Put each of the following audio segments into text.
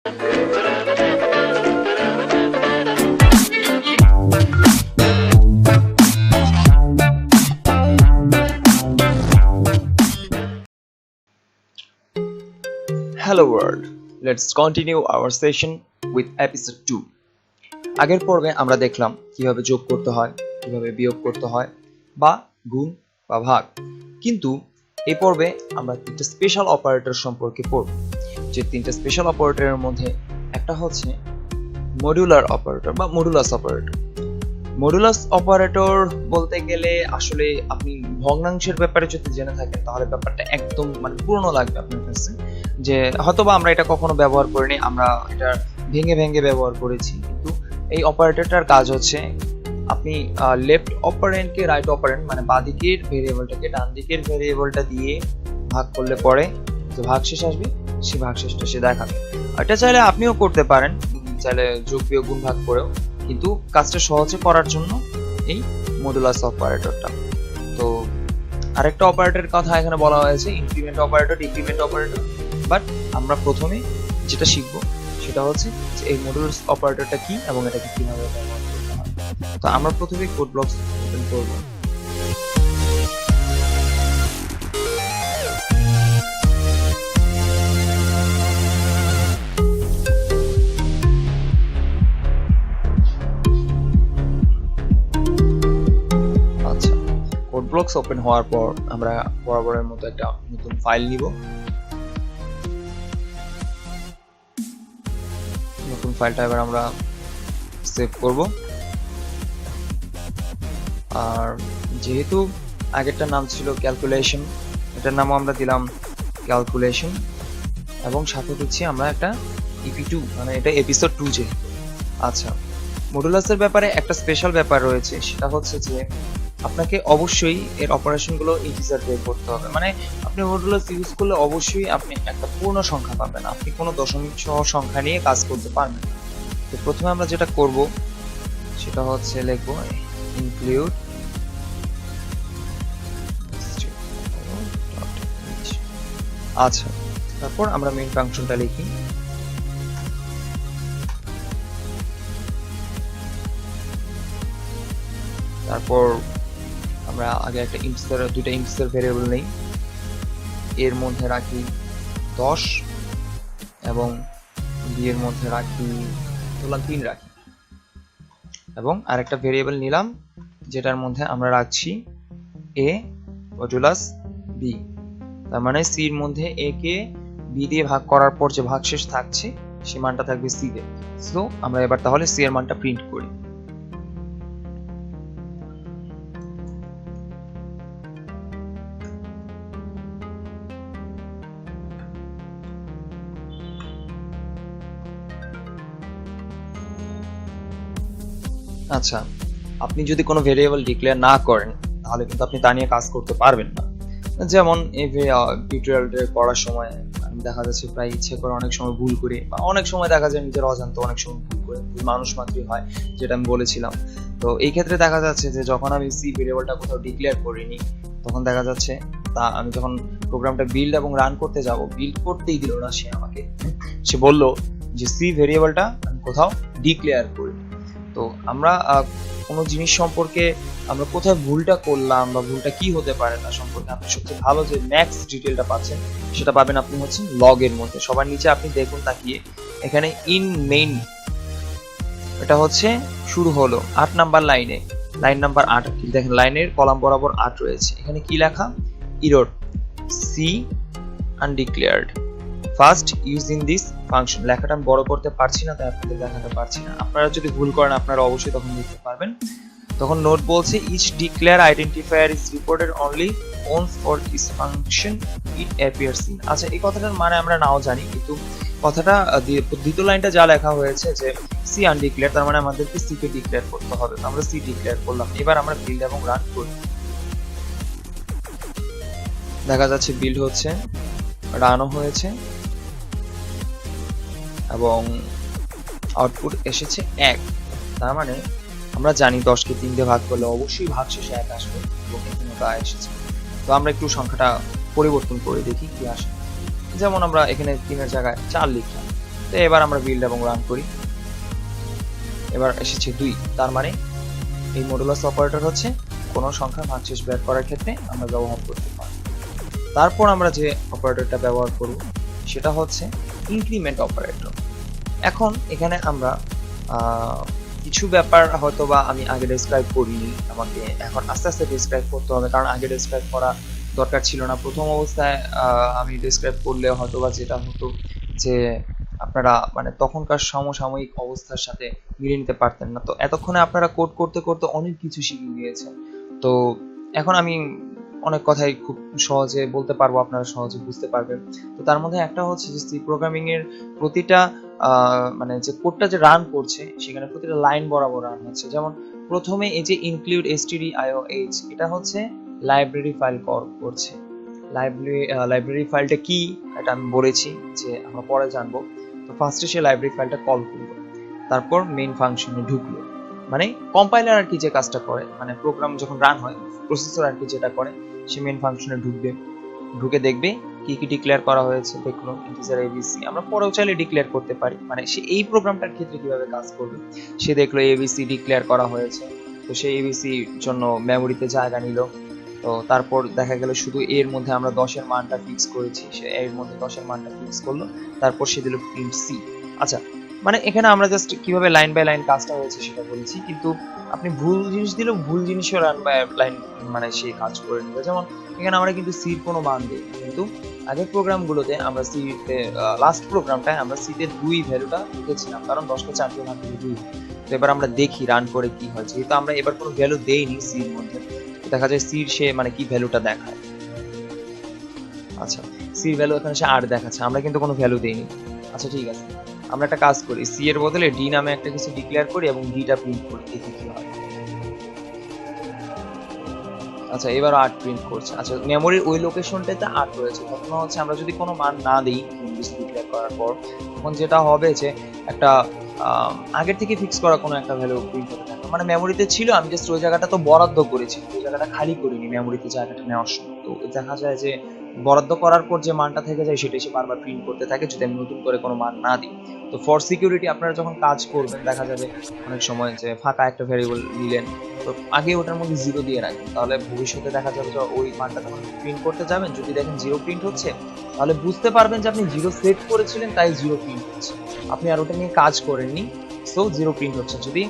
Hello world, let's continue our session with episode 2. আগের পর্বে আমরা দেখলাম কিভাবে যোগ করতে হয়, কিভাবে বিয়োগ করতে হয় বা গুণ বা ভাগ। কিন্তু এই পর্বে আমরা তিনটা স্পেশাল অপারেটর সম্পর্কে পড়ব। যে তিনটা স্পেশাল অপারেটরের মধ্যে একটা হচ্ছে মডুলার অপারেটর বা মডুলাস অপারেটর। মডুলাস অপারেটর বলতে গেলে আসলে আপনি ভগ্নাংশের ব্যাপারে যদি জেনে থাকেন তাহলে ব্যাপারটা একদম পুরনো লাগবে আপনার কাছে, যে হয়তোবা আমরা এটা কখনো ব্যবহার করিনি, আমরা এটা ভেঙে ভেঙে ব্যবহার করেছি। কিন্তু এই অপারেটরটার কাজ হচ্ছে আপনি লেফট অপারেন্টকে রাইট অপারেন্ট মানে বাঁ দিকের ভেরিয়েবলটাকে ডান দিকের ভেরিয়েবলটা দিয়ে ভাগ করলে পরে যে ভাগশেষ আসবে সেই ভাগশেষটা সে দেখাবে। এটা চাইলে আপনিও করতে পারেন, চাইলে যোগ বিয়োগ গুণ ভাগ করেও, কিন্তু কাজটা সহজে করার জন্য এই মডুলাস অপারেটরটা। তো আরেকটা অপারেটরের কথা এখানে বলা হয়েছে increment operator, decrement operator. But আমরা প্রথমে যেটা শিখবো সেটা হচ্ছে যে এই মডুলাস অপারেটরটা কি এবং এটাকে কিভাবে ব্যবহার করতে হয়। তো আমরা প্রথমে কোড ব্লকস ওপেন করব। কোড ব্লকস ওপেন হওয়ার পর আমরা বরাবরের মতো একটা নতুন ফাইল নিব। নতুন ফাইলটা এবার আমরা সেভ করব। আর যেহেতু আগেরটার নাম ছিল ক্যালকুলেশন, এটার নামও আমরা দিলাম ক্যালকুলেশন এবং সাথে দিচ্ছি আমরা একটা EP2 মানে এটা এপিসোড 2 যে। আচ্ছা, মডুলাসের ব্যাপারে একটা স্পেশাল ব্যাপার রয়েছে, সেটা হচ্ছে যে আপনাকে অবশ্যই এর অপারেশনগুলো ইন্টিজার দিয়ে করতে হবে। মানে আপনি মডুলাস ইউজ করলে অবশ্যই আপনি একটা পূর্ণ সংখ্যা পাবেন, আপনি কোনো দশমিক সহ সংখ্যা নিয়ে কাজ করতে পারবেন। তো প্রথমে আমরা যেটা করব সেটা হচ্ছে লিখব ইনক্লুড। আচ্ছা, তারপর আমরা মেইন ফাংশনটা লিখি। তারপর আমরা আগে একটা দুইটা ইন্টিজার ভেরিয়েবল নেই, এর মধ্যে রাখি 10 এবং বি এর মধ্যে রাখি 3 রাখি, এবং আরেকটা ভেরিয়েবল নিলাম যেটার মধ্যে আমরা রাখছি a মডুলাস b। তার মানে সি এর মধ্যে a কে b দিয়ে ভাগ করার পর যে ভাগশেষ থাকছে সেই মানটা থাকবে c তে। সো আমরা এবার তাহলে c এর মানটা প্রিন্ট করি। আচ্ছা, আপনি যদি কোনো ভেরিয়েবল ডিক্লেয়ার না করেন তাহলে কিন্তু আপনি তা নিয়ে কাজ করতে পারবেন না। যেমন এই টিউটোরিয়ালটা করার সময় দেখা যাচ্ছে প্রায় ইচ্ছে করে অনেক সময় ভুল করি, বা অনেক সময় দেখা যায় নিজের অজান্তে অনেক সময় ভুল করে, মানুষ মাত্রই হয়, যেটা আমি বলেছিলাম। তো এই ক্ষেত্রে দেখা যাচ্ছে যে যখন আমি সি ভেরিয়েবলটা কোথাও ডিক্লেয়ার করিনি তখন দেখা যাচ্ছে তা আমি যখন প্রোগ্রামটা বিল্ড এবং রান করতে যাব, বিল্ড করতেই দিল না সে আমাকে। সে বলল যে সি ভেরিয়েবলটা আমি কোথাও ডিক্লেয়ার করিনি। তো আমরা কোনো জিনিস সম্পর্কে আমরা কোথায় ভুলটা করলাম বা ভুলটা কি হতে পারে না সম্পর্কে আপনি সবচেয়ে ভালো যে ম্যাক্স ডিটেলটা পাচ্ছেন সেটা পাবেন আপনি হচ্ছে লগ এর মধ্যে। সবার নিচে আপনি দেখুন তাকিয়ে, এখানে ইন মেইন এটা হচ্ছে শুরু হলো 8 নাম্বার লাইনে, লাইন নাম্বার 8 দেখেন, লাইনের কলাম বরাবর 8 রয়েছে। এখানে কি লেখা? Error C undeclared first using this function. লেখাটা আমি বড় করতে পারছি না তাই আপনাদের দেখাতে পারছি না। আপনারা যদি ভুল করেন আপনারা অবশ্যই তখন লিখতে পারবেন। তখন নোট বলছে each declare identifier is reported only once for this function it appears in. আচ্ছা, এই কথাটার মানে আমরা নাও জানি, কিন্তু কথাটা দ্বিতীয় লাইনটা যা লেখা হয়েছে যে সি আনডিক্লেয়ার, তার মানে আমাদেরকে সি কে ডিক্লেয়ার করতে হবে। আমরা সি ডিক্লেয়ার করলাম। এবার আমরা বিল্ড এবং রান করি। দেখা যাচ্ছে বিল্ড হচ্ছে, রানও হয়েছে এবং আউটপুট এসেছে 1। তার মানে আমরা জানি 10 কে 3 দিয়ে ভাগ করলে অবশ্যই ভাগশেষে 1 আসবে এবং এখানে তা এসেছে। তো আমরা একটু সংখ্যাটা পরিবর্তন করে দেখি কি আসে। যেমন আমরা এখানে 3 এর জায়গায় 4 লিখলাম, তো এবার আমরা বিল্ড এবং রান করি। এবার এসেছে 2, তার মানে এই মডুলাস অপারেটর হচ্ছে কোনো সংখ্যার ভাগশেষ বের করার ক্ষেত্রে আমরা ব্যবহার করতে পারি। তারপর আমরা যে অপারেটরটা ব্যবহার করব সেটা হচ্ছে ইনক্রিমেন্ট অপারেটর। এখন এখানে আমরা কিছু ব্যাপার হয়তো বা আমি আগে ডেসক্রাইব করিনি, আমাকে এখন আস্তে আস্তে ডেসক্রাইব করতে হবে, কারণ আগে ডেসক্রাইব করা দরকার ছিল না। প্রথম অবস্থায় আমি ডেসক্রাইব করলে হয়তো বা যেটা হতো যে আপনারা মানে তখনকার সমসাময়িক অবস্থার সাথে মিলিয়ে নিতে পারতেন না। তো এতক্ষণে আপনারা কোড করতে করতে অনেক কিছু শিখে গিয়েছেন। তো এখন আমি অনেক কথাই খুব সহজে বলতে পারবো, আপনারা সহজে বুঝতে পারবেন। তো তার মধ্যে একটা হচ্ছে যে সি প্রোগ্রামিং এর প্রতিটা মানে যে কোডটা যে রান করছে সেখানে প্রতিটা লাইন বরাবর রান হচ্ছে। যেমন প্রথমে এই যে ইনক্লুড stdioh, এটা হচ্ছে লাইব্রেরি ফাইল কল করছে। লাইব্রেরি ফাইলটা কি এটা আমি বলেছি যে আমরা পরে জানবো। তো ফার্স্টে সে লাইব্রেরি ফাইলটা কল করলো, তারপর মেইন ফাংশনে ঢুকলো, মানে কম্পাইলার আর কি যে কাজটা করে, মানে প্রোগ্রাম যখন রান হয় প্রসেসর আর কি যেটা করে, সে মেইন ফাংশনে ঢুকবে, ঢুকে দেখবে কি কি ডিক্লেয়ার করা হয়েছে, দেখলো ইন্টিজার এবিসি, আমরা পরেও চাইলে ডিক্লেয়ার করতে পারি, মানে সে এই প্রোগ্রামটার ক্ষেত্রে কিভাবে কাজ করবে। সে দেখলো এবিসি ডিক্লেয়ার করা হয়েছে, তো সেই এবিসির জন্য মেমোরিতে জায়গা নিল। তো তারপর দেখা গেল শুধু এর মধ্যে আমরা 10 এর মানটা ফিক্স করেছি, সে এর মধ্যে 10 এর মানটা ফিক্স করলো, তারপর সে দিল প্রিন্ট সি। আচ্ছা, মানে এখানে আমরা জাস্ট কিভাবে লাইন বাই লাইন কাজটা হয়েছে সেটা বলেছি, কিন্তু আপনি ভুল জিনিস দিলেও ভুল জিনিসও রান বাই লাইন মানে সেই কাজ করে নেবে। যেমন এখানে আমরা কিন্তু সির কোনো মান দিই, কিন্তু আগের প্রোগ্রামগুলোতে আমরা সিতে লাস্ট প্রোগ্রামটায় আমরা সিতে 2 ভ্যালুটা লিখেছিলাম, কারণ 10কে 4 দিয়ে ভাগ দিলে 2। তো এবার আমরা দেখি রান করে কি হয়, যেহেতু আমরা এবার কোনো ভ্যালু দেইনি সির মধ্যে, দেখা যায় সির সে মানে কি ভ্যালুটা দেখায়। আচ্ছা, সির ভ্যালু এখানে সে 8 দেখাচ্ছে, আমরা কিন্তু কোনো ভ্যালু দেইনি। আচ্ছা ঠিক আছে, আমরা একটা কাজ করি, সি এর বদলে ডি নামে একটা কিছু ডিক্লেয়ার করি এবং ডিটা প্রিন্ট করি, দেখি কি হয়। আচ্ছা, এবার 8 প্রিন্ট করছে। আচ্ছা, মেমোরির ওই লোকেশনটাতে 8 রয়েছে। ঘটনা হচ্ছে আমরা যদি কোনো মান না দিই ডিক্লেয়ার করার পর, তখন যেটা হবে যে একটা আগের থেকে ফিক্স করা কোনো একটা ভ্যালু প্রিন্ট হতে থাকে, মানে মেমোরিতে ছিল, আমি জাস্ট ওই জায়গাটা তো বরাদ্দ করেছি, ওই জায়গাটা খালি করিনি মেমোরিতে জায়গাটা নেওয়ার সময়। তো দেখা যায় যে বরাদ্দ করার পর যে মানটা থেকে যায় সেটা সে বারবার প্রিন্ট করতে থাকে যদি আমি নতুন করে কোনো মান না দিই। তো ফর সিকিউরিটি আপনারা যখন কাজ করবেন দেখা যাবে অনেক সময় যে ফাঁকা একটা ভ্যারিয়েবল নিলেন, তো আগে ওটার মধ্যে 0 দিয়ে রাখেন, তাহলে ভবিষ্যতে দেখা যাবে যে ওই মানটা যখন প্রিন্ট করতে যাবেন যদি দেখেন 0 প্রিন্ট হচ্ছে, তাহলে বুঝতে পারবেন যে আপনি 0 সেট করেছিলেন তাই 0 প্রিন্ট হচ্ছে, আপনি আর ওটা নিয়ে কাজ করেননি, সো 0 প্রিন্ট হচ্ছে। যদি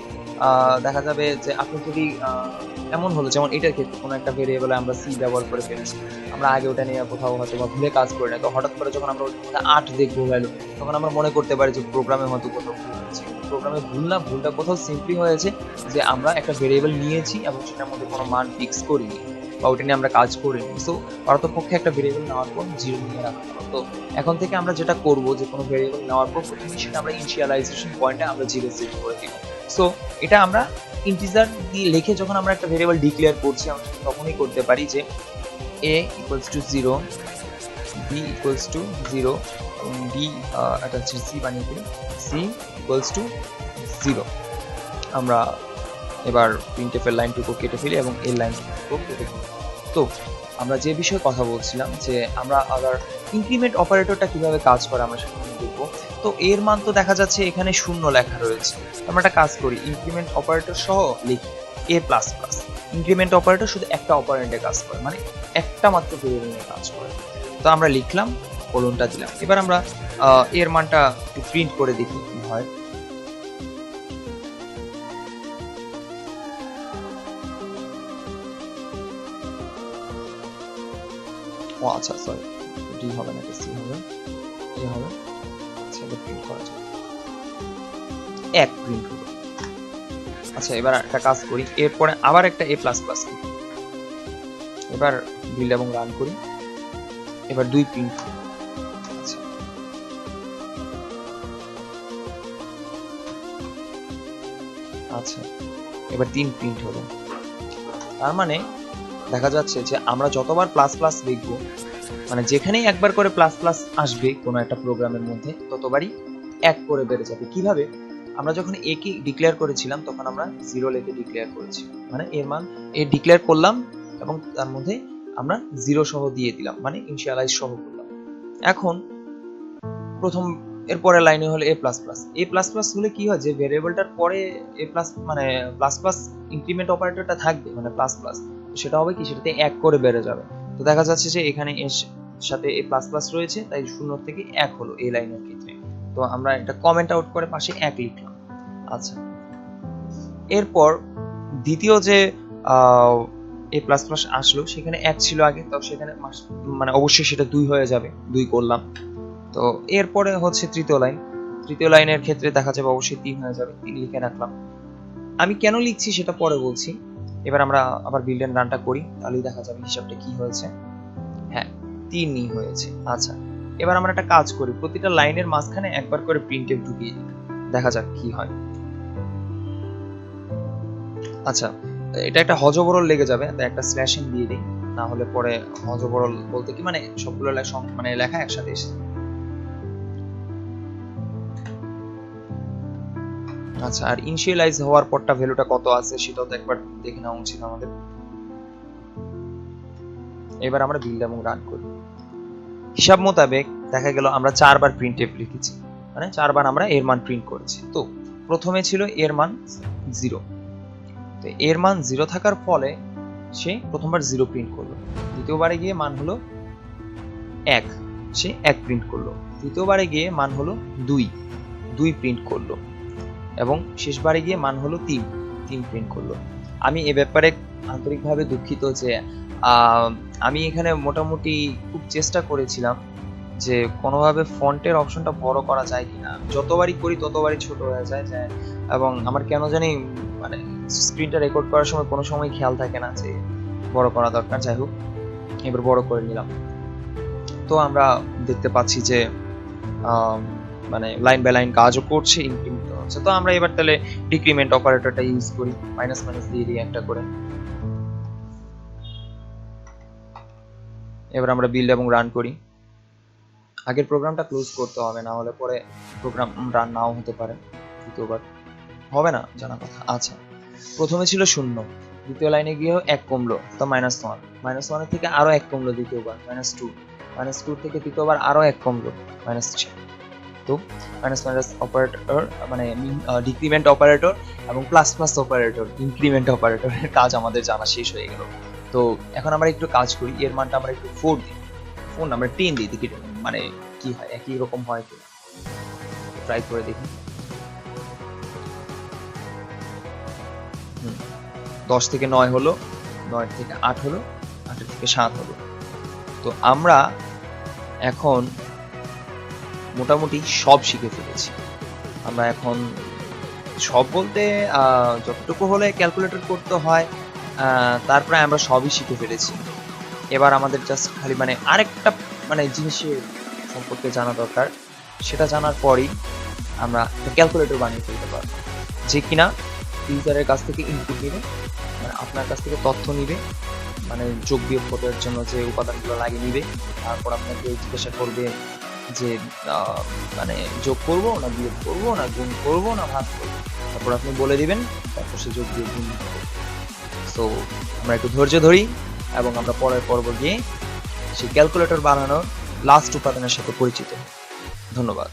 দেখা যাবে যে আপনি যদি এমন হলো, যেমন এটার ক্ষেত্রে কোনো একটা ভেরিয়েবলে আমরা সি ব্যবহার করে ফেলেছি, আমরা আগে ওটা নিয়ে কোথাও হয়তো বা ভুলে কাজ করি না, তো হঠাৎ করে যখন আমরা ওটা 8 দেখবো ভ্যালু, তখন আমরা মনে করতে পারি যে প্রোগ্রামে হয়তো কোথাও ভুল হয়েছে। প্রোগ্রামে ভুল না, ভুলটা কোথাও সিম্পলি হয়েছে যে আমরা একটা ভেরিয়েবল নিয়েছি এবং সেটার মধ্যে কোনো মান ফিক্স করিনি বা ওটা নিয়ে আমরা কাজ করিনি। সো পারতপক্ষে একটা ভেরিয়েবল নেওয়ার পর 0 নিয়ে রাখা হলো। তো এখন থেকে আমরা যেটা করব যে কোনো ভেরিয়েবল নেওয়ার পর প্রথমে সেটা আমরা ইনিশিয়ালাইজেশন পয়েন্টে আমরা 0 সেট করে দিব। সো এটা আমরা ইন্টিজার দিয়ে লিখে যখন আমরা একটা ভেরিয়েবল ডিক্লেয়ার করছি আমরা তখনই করতে পারি যে a equals to 0, b equals to 0 এবং d এটা হচ্ছে c বানিয়ে দিই, c equals to 0। আমরা এবার printf এর লাইনটুকু কেটে ফেলি এবং এই লাইনটুকু কেটে ফেলি। তো আমরা যে বিষয়ে কথা বলছিলাম যে আমরা আবার ইনক্রিমেন্ট অপারেটরটা কিভাবে কাজ করে আমরা সেটা দেখব। তো এর মান তো দেখা যাচ্ছে এখানে 0 লেখা রয়েছে, আমরা একটা কাজ করি, ইনক্রিমেন্ট অপারেটর সহ লিখি a++। ইনক্রিমেন্ট অপারেটর শুধু একটা অপারেন্ডে কাজ করে, মানে একটা মাত্র ভেরিয়েবল নিয়ে কাজ করে। তো আমরা লিখলাম, কোলনটা দিলাম, এবার আমরা এর মানটা একটু প্রিন্ট করে দেখি কি হয়। ও আচ্ছা সরি, ডি হবে না, সি হবে, এ হবে। আচ্ছা, এটা প্রিন্ট করা যাবে, 1 প্রিন্ট হলো। আচ্ছা, এবার একটা কাজ করি, এরপরে আবার একটা a++ লিখি, এবার বিল্ড এবং রান করি, এবার 2 প্রিন্ট। আচ্ছা, আচ্ছা এবার 3 প্রিন্ট হলো। তার মানে দেখা যাচ্ছে যে আমরা যতবার প্লাস প্লাস লিখবো, মানে যেখানেই একবার করে প্লাস প্লাস আসবে কোনো একটা প্রোগ্রামের মধ্যে, ততবারই 1 করে বেড়ে যাবে। কিভাবে? আমরা যখন a কে ডিক্লেয়ার করেছিলাম তখন আমরা 0 লিখে ডিক্লেয়ার করেছি, মানে এর মান a ডিক্লেয়ার করলাম এবং তার মধ্যে আমরা 0 সহ দিয়ে দিলাম, মানে ইনিশিয়ালাইজ সহ করলাম। এখন প্রথম এরপরে লাইনে হলো এ প্লাস প্লাস। এ প্লাস প্লাস হলে কি হয়, যে ভেরিয়েবলটার পরে এ প্লাস মানে প্লাস প্লাস ইনক্রিমেন্ট অপারেটরটা থাকবে, মানে প্লাস প্লাস, সেটা হবে কি, সেটাতে 1 করে বেড়ে যাবে। তো দেখা যাচ্ছে যে এখানে এর সাথে এ প্লাস প্লাস রয়েছে, তাই 0 থেকে 1 হলো এই লাইনের ক্ষেত্রে। তো আমরা এটা কমেন্ট আউট করে পাশে 1 লিখলাম। আচ্ছা, এরপর দ্বিতীয় যে এ প্লাস প্লাস আসলো, সেখানে 1 ছিল আগে, তো সেখানে মানে অবশ্যই সেটা 2 হয়ে যাবে, 2 করলাম। তো এরপরে হচ্ছে তৃতীয় লাইন। তৃতীয় লাইনের ক্ষেত্রে দেখা যাবে অবশ্যই 3 হয়ে যাবে, 3 লিখে রাখলাম। আমি কেন লিখছি সেটা পরে বলছি। এবার আমরা আবার বিল্ড এন্ড রানটা করি, তাহলেই দেখা যাবে হিসাবটা কি হয়েছে। হ্যাঁ, 3ই হয়েছে। আচ্ছা, এবার আমরা একটা কাজ করি, প্রতিটা লাইনের মাঝখানে একবার করে প্রিন্টএফ ঢুকিয়ে দিই, দেখা যাক কি হয়। আচ্ছা, এটা একটা হজবরল লেগে যাবে, তাই একটা স্ল্যাশিং দিয়ে দিই, না হলে পরে হজবরল বলতে কি মানে সবগুলো মানে লেখা একসাথে এসে। আচ্ছা, আর ইনিশিয়ালাইজ হওয়ার পরটা ভ্যালুটা কত আছে সেটাও তো একবার দেখে নেওয়া উচিত আমাদের। এবার আমরা বিল্ড এবং রান করি। হিসাব মোতাবেক দেখা গেল আমরা 4 বার প্রিন্টএফ লিখেছি, মানে 4 বার আমরা এর মান প্রিন্ট করেছি। তো প্রথমে ছিল এর মান 0, তো এর মান 0 থাকার ফলে সে প্রথমবার 0 প্রিন্ট করলো। দ্বিতীয়বারে গিয়ে মান হলো 1, সে 1 প্রিন্ট করলো। তৃতীয়বারে গিয়ে মান হলো 2 প্রিন্ট করলো। এবং শেষবারে গিয়ে মান হলো 3 প্রিন্ট করলো। আমি এ ব্যাপারে আন্তরিকভাবে দুঃখিত যে আমি এখানে মোটামুটি খুব চেষ্টা করেছিলাম যে কোনোভাবে ফন্টের অপশনটা বড় করা যায় কিনা। যতবারই করি ততবারই ছোট হয়ে যায়, এবং আমার কেন জানি মানে স্ক্রিনটা রেকর্ড করার সময় কোনো সময় খেয়াল থাকে না যে বড় করা দরকার। যাই হোক, এবার বড় করে নিলাম। তো আমরা দেখতে পাচ্ছি যে মানে লাইন বাই লাইন কাজও করছে, ইনক্রিমেন্ট হচ্ছে। তো আমরা এবার তাহলে ডিক্রিমেন্ট অপারেটরটা ইউজ করি, মাইনাস মাইনাস দিয়ে দিই একটা করে। এবার আমরা বিল্ড এবং রান করি। আগের প্রোগ্রামটা ক্লোজ করতে হবে, না হলে পরে প্রোগ্রাম রান নাও হতে পারে, দ্বিতীয়বার হবে না, জানা কথা। আচ্ছা, প্রথমে ছিল 0, দ্বিতীয় লাইনে গিয়ে 1 কমলো, তো -1, -1 থেকে আরো 1 কমলো দ্বিতীয়বার, -2 থেকে তৃতীয়বার আরো 1 কমলো, -3। তো মাইনাস মাইনাস অপারেটর মানে ডিক্রিমেন্ট অপারেটর এবং প্লাস প্লাস অপারেটর, ইনক্রিমেন্ট অপারেটরের কাজ আমাদের জানা শেষ হয়ে গেল। তো এখন আমরা একটু কাজ করি, এর মানটা আমরা একটু 4 দিই, 4 আমরা 10 দিই, দেখি মানে কি হয়, একই রকম হয় কি। ট্রাই করে দেখি। 10 থেকে 9 হলো, 9 থেকে 8 হলো, 8 থেকে 7 হলো। তো আমরা এখন মোটামুটি সব শিখে ফেলেছি। আমরা এখন সব বলতে যতটুকু হলে ক্যালকুলেটর করতে হয়, তারপরে আমরা সবই শিখে ফেলেছি। এবার আমাদের জাস্ট খালি মানে আরেকটা মানে জিনিসের সম্পর্কে জানা দরকার, সেটা জানার পরই আমরা একটা ক্যালকুলেটর বানিয়ে ফেলতে পারবো, যে কিনা ইউজারের কাছ থেকে ইনপুট নিবে, মানে আপনার কাছ থেকে তথ্য নিবে, মানে যোগ বিয়োগ করার জন্য যে উপাদানগুলো লাগে নিবে, তারপর আপনাকে জিজ্ঞাসা করবে যে মানে যোগ করব না বিয়োগ করব না গুণ করব না ভাগ করব, তারপর আপনি বলে দিবেন, তারপর সে যোগ বিয়োগ গুণ করবে। সো আমরা একটু ধৈর্য ধরি এবং আমরা পরের পর্ব গিয়ে সেই ক্যালকুলেটর বানানোর লাস্ট উপাদানের সাথে পরিচিত। ধন্যবাদ।